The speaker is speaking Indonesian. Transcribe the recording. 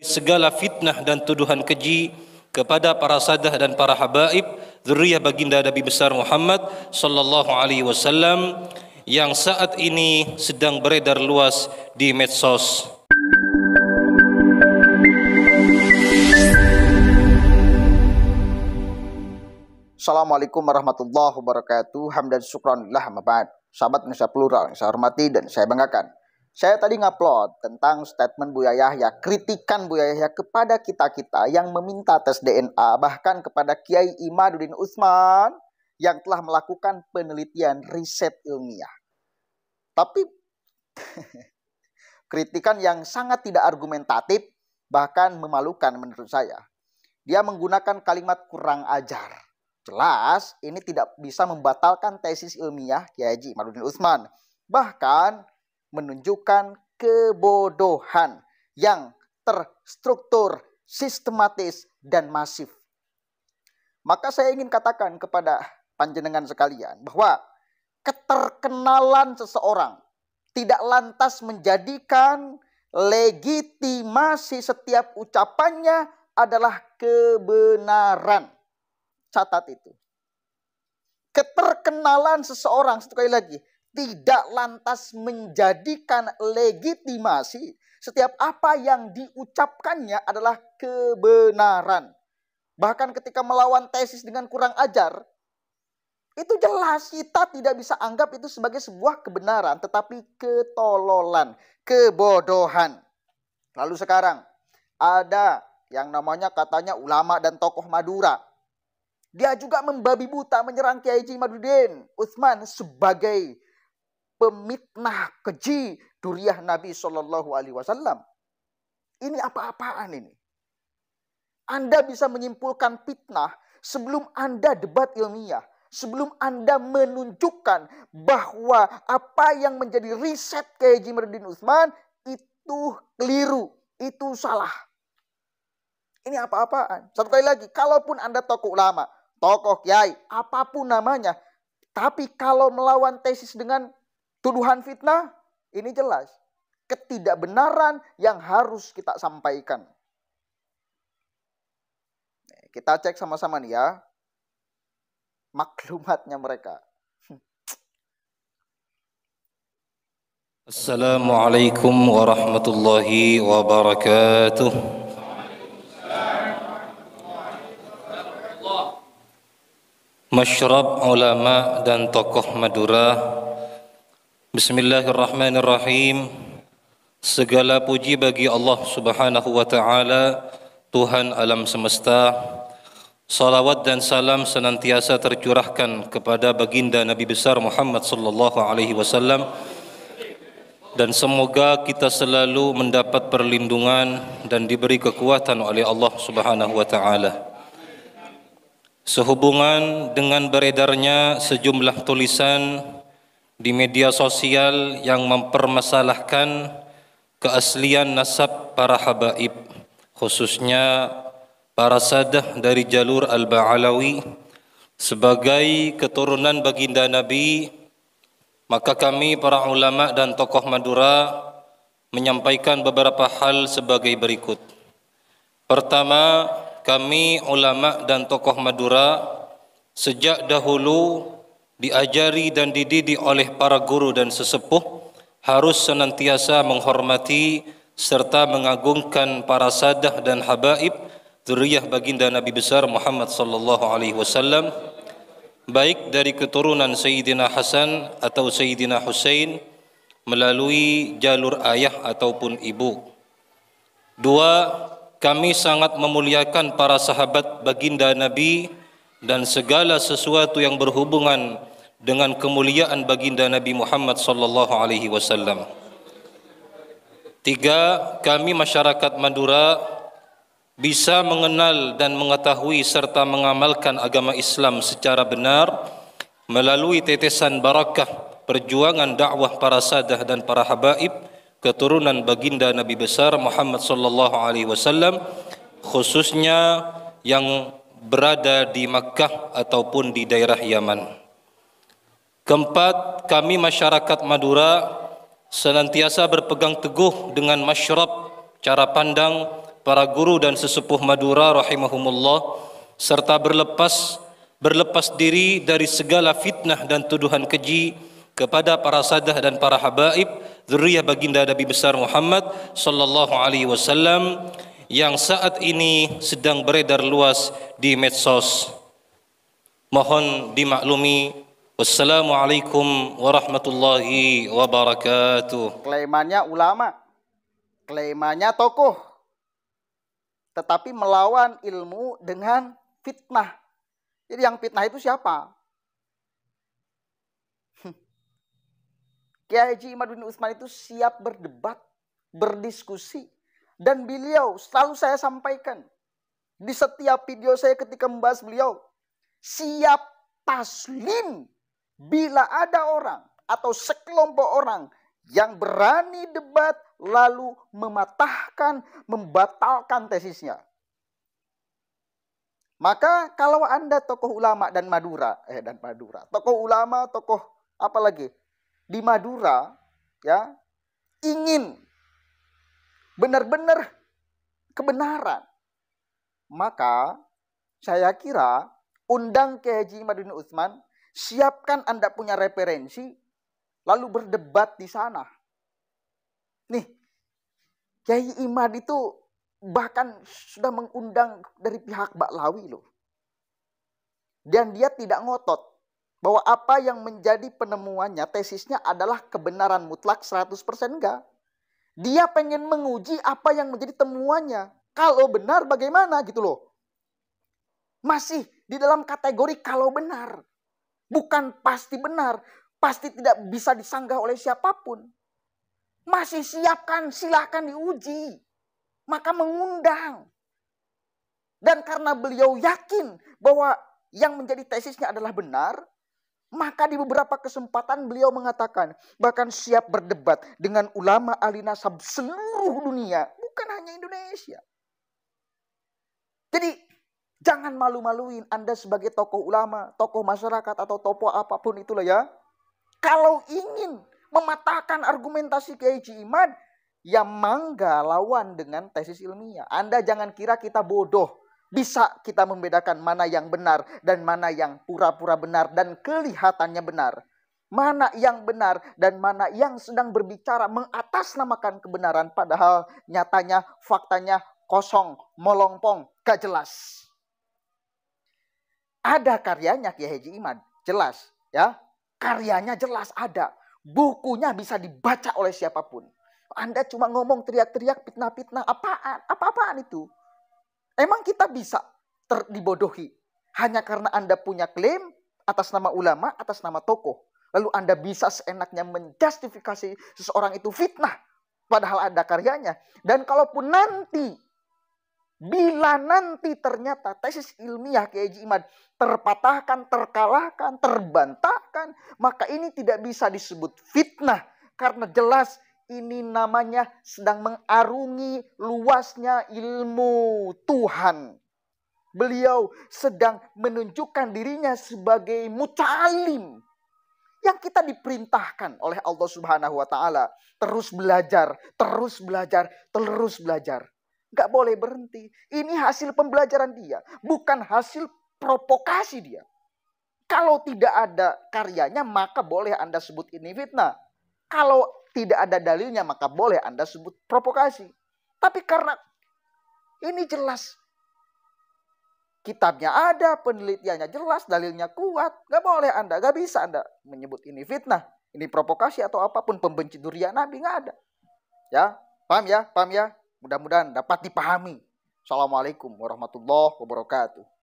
segala fitnah dan tuduhan keji kepada para sadah dan para habaib zuriyah baginda Nabi besar Muhammad sallallahu alaihi wasallam yang saat ini sedang beredar luas di medsos. Assalamualaikum warahmatullahi wabarakatuh. Hamdan syukran lillah, amma ba'd. Sahabat Indonesia Plural yang saya hormati dan saya banggakan. Saya tadi ngupload tentang statement Buya Yahya, kritikan Buya Yahya kepada kita-kita yang meminta tes DNA, bahkan kepada Kiai Imaduddin Utsman yang telah melakukan penelitian riset ilmiah. Tapi kritikan yang sangat tidak argumentatif, bahkan memalukan menurut saya. Dia menggunakan kalimat kurang ajar. Jelas ini tidak bisa membatalkan tesis ilmiah Kiai Haji Imaduddin Utsman. Bahkan menunjukkan kebodohan yang terstruktur, sistematis, dan masif. Maka saya ingin katakan kepada panjenengan sekalian bahwa keterkenalan seseorang tidak lantas menjadikan legitimasi setiap ucapannya adalah kebenaran. Catat itu. Keterkenalan seseorang, sekali lagi, tidak lantas menjadikan legitimasi setiap apa yang diucapkannya adalah kebenaran. Bahkan ketika melawan tesis dengan kurang ajar, itu jelas kita tidak bisa anggap itu sebagai sebuah kebenaran, tetapi ketololan, kebodohan. Lalu sekarang ada yang namanya katanya ulama dan tokoh Madura. Dia juga membabi buta menyerang Kiai Haji Imaduddin Utsman sebagai pemitnah keji duriyah Nabi Shallallahu Alaihi Wasallam. Ini apa-apaan ini? Anda bisa menyimpulkan fitnah sebelum Anda debat ilmiah, sebelum Anda menunjukkan bahwa apa yang menjadi riset Kiai Haji Imaduddin Utsman itu keliru, itu salah. Ini apa-apaan? Satu kali lagi, kalaupun Anda tokoh ulama, tokoh kiai, apapun namanya, tapi kalau melawan tesis dengan tuduhan fitnah, ini jelas ketidakbenaran yang harus kita sampaikan. Kita cek sama-sama nih ya, maklumatnya mereka. Assalamualaikum warahmatullahi wabarakatuh. Masyrab ulama dan tokoh Madura. Bismillahirrahmanirrahim. Segala puji bagi Allah Subhanahu wa taala, Tuhan alam semesta. Salawat dan salam senantiasa tercurahkan kepada baginda Nabi besar Muhammad sallallahu alaihi wasallam, dan semoga kita selalu mendapat perlindungan dan diberi kekuatan oleh Allah Subhanahu wa taala. Sehubungan dengan beredarnya sejumlah tulisan di media sosial yang mempermasalahkan keaslian nasab para habaib, khususnya para sadah dari jalur Al-Ba'alawi sebagai keturunan baginda Nabi, maka kami para ulama dan tokoh Madura menyampaikan beberapa hal sebagai berikut. Pertama, kami ulama dan tokoh Madura sejak dahulu diajari dan dididik oleh para guru dan sesepuh harus senantiasa menghormati serta mengagungkan para sadah dan habaib zuriyah baginda Nabi besar Muhammad sallallahu alaihi wasallam, baik dari keturunan Sayyidina Hasan atau Sayyidina Husain melalui jalur ayah ataupun ibu. Dua, kami sangat memuliakan para sahabat baginda Nabi dan segala sesuatu yang berhubungan dengan kemuliaan baginda Nabi Muhammad sallallahu alaihi wasallam. Tiga, kami masyarakat Madura bisa mengenal dan mengetahui serta mengamalkan agama Islam secara benar melalui tetesan barakah perjuangan dakwah para sadah dan para habaib keturunan baginda Nabi besar Muhammad sallallahu alaihi wasallam, khususnya yang berada di Makkah ataupun di daerah Yaman. Keempat, kami masyarakat Madura senantiasa berpegang teguh dengan masyrab cara pandang para guru dan sesepuh Madura rahimahumullah, serta berlepas diri dari segala fitnah dan tuduhan keji kepada para sadah dan para habaib zuriyah baginda Nabi besar Muhammad sallallahu alaihi wasallam yang saat ini sedang beredar luas di medsos. Mohon dimaklumi. Wassalamualaikum warahmatullahi wabarakatuh. Klaimannya ulama, klaimannya tokoh, tetapi melawan ilmu dengan fitnah. Jadi yang fitnah itu siapa? Kiai Haji Imad bin Utsman itu siap berdebat, berdiskusi. Dan beliau selalu saya sampaikan di setiap video saya ketika membahas beliau, siap taslim bila ada orang atau sekelompok orang yang berani debat lalu mematahkan, membatalkan tesisnya. Maka kalau Anda tokoh ulama dan Madura, tokoh ulama, tokoh apa lagi di Madura, ya, ingin benar-benar kebenaran, maka saya kira undang Kiai Haji Imad bin Utsman, siapkan Anda punya referensi, lalu berdebat di sana. Nih, Kiai Imad itu bahkan sudah mengundang dari pihak Baklawi loh. Dan dia tidak ngotot bahwa apa yang menjadi penemuannya, tesisnya adalah kebenaran mutlak 100% enggak. Dia pengen menguji apa yang menjadi temuannya. Kalau benar bagaimana gitu loh. Masih di dalam kategori kalau benar. Bukan pasti benar, pasti tidak bisa disanggah oleh siapapun. Masih siapkan, silakan diuji. Maka mengundang. Dan karena beliau yakin bahwa yang menjadi tesisnya adalah benar, maka di beberapa kesempatan beliau mengatakan, bahkan siap berdebat dengan ulama ahli nasab seluruh dunia, bukan hanya Indonesia. Jadi jangan malu-maluin Anda sebagai tokoh ulama, tokoh masyarakat, atau tokoh apapun itulah ya. Kalau ingin mematahkan argumentasi Kiai Haji Imad, ya mangga lawan dengan tesis ilmiah. Anda jangan kira kita bodoh. Bisa kita membedakan mana yang benar dan mana yang pura-pura benar dan kelihatannya benar. Mana yang benar dan mana yang sedang berbicara mengatasnamakan kebenaran, padahal nyatanya faktanya kosong, melompong, gak jelas. Ada karyanya Kiai Haji Imad, jelas ya. Karyanya jelas ada. Bukunya bisa dibaca oleh siapapun. Anda cuma ngomong teriak-teriak fitnah-fitnah, apa-apaan itu? Emang kita bisa dibodohi hanya karena Anda punya klaim atas nama ulama, atas nama tokoh. Lalu Anda bisa seenaknya menjustifikasi seseorang itu fitnah, padahal ada karyanya. Dan kalaupun nanti, bila nanti ternyata tesis ilmiah Kiai Haji Imad terpatahkan, terkalahkan, terbantahkan, maka ini tidak bisa disebut fitnah. Karena jelas ini namanya sedang mengarungi luasnya ilmu Tuhan. Beliau sedang menunjukkan dirinya sebagai muta'alim. Yang kita diperintahkan oleh Allah Subhanahu wa Ta'ala. Terus belajar, terus belajar, terus belajar. Gak boleh berhenti. Ini hasil pembelajaran dia. Bukan hasil provokasi dia. Kalau tidak ada karyanya, maka boleh Anda sebut ini fitnah. Kalau tidak ada dalilnya, maka boleh Anda sebut provokasi. Tapi karena ini jelas, kitabnya ada, penelitiannya jelas, dalilnya kuat, gak boleh Anda, gak bisa Anda menyebut ini fitnah, ini provokasi atau apapun, pembenci dzurriyyah Nabi, gak ada. Ya, paham ya, paham ya. Mudah-mudahan dapat dipahami. Assalamualaikum warahmatullahi wabarakatuh.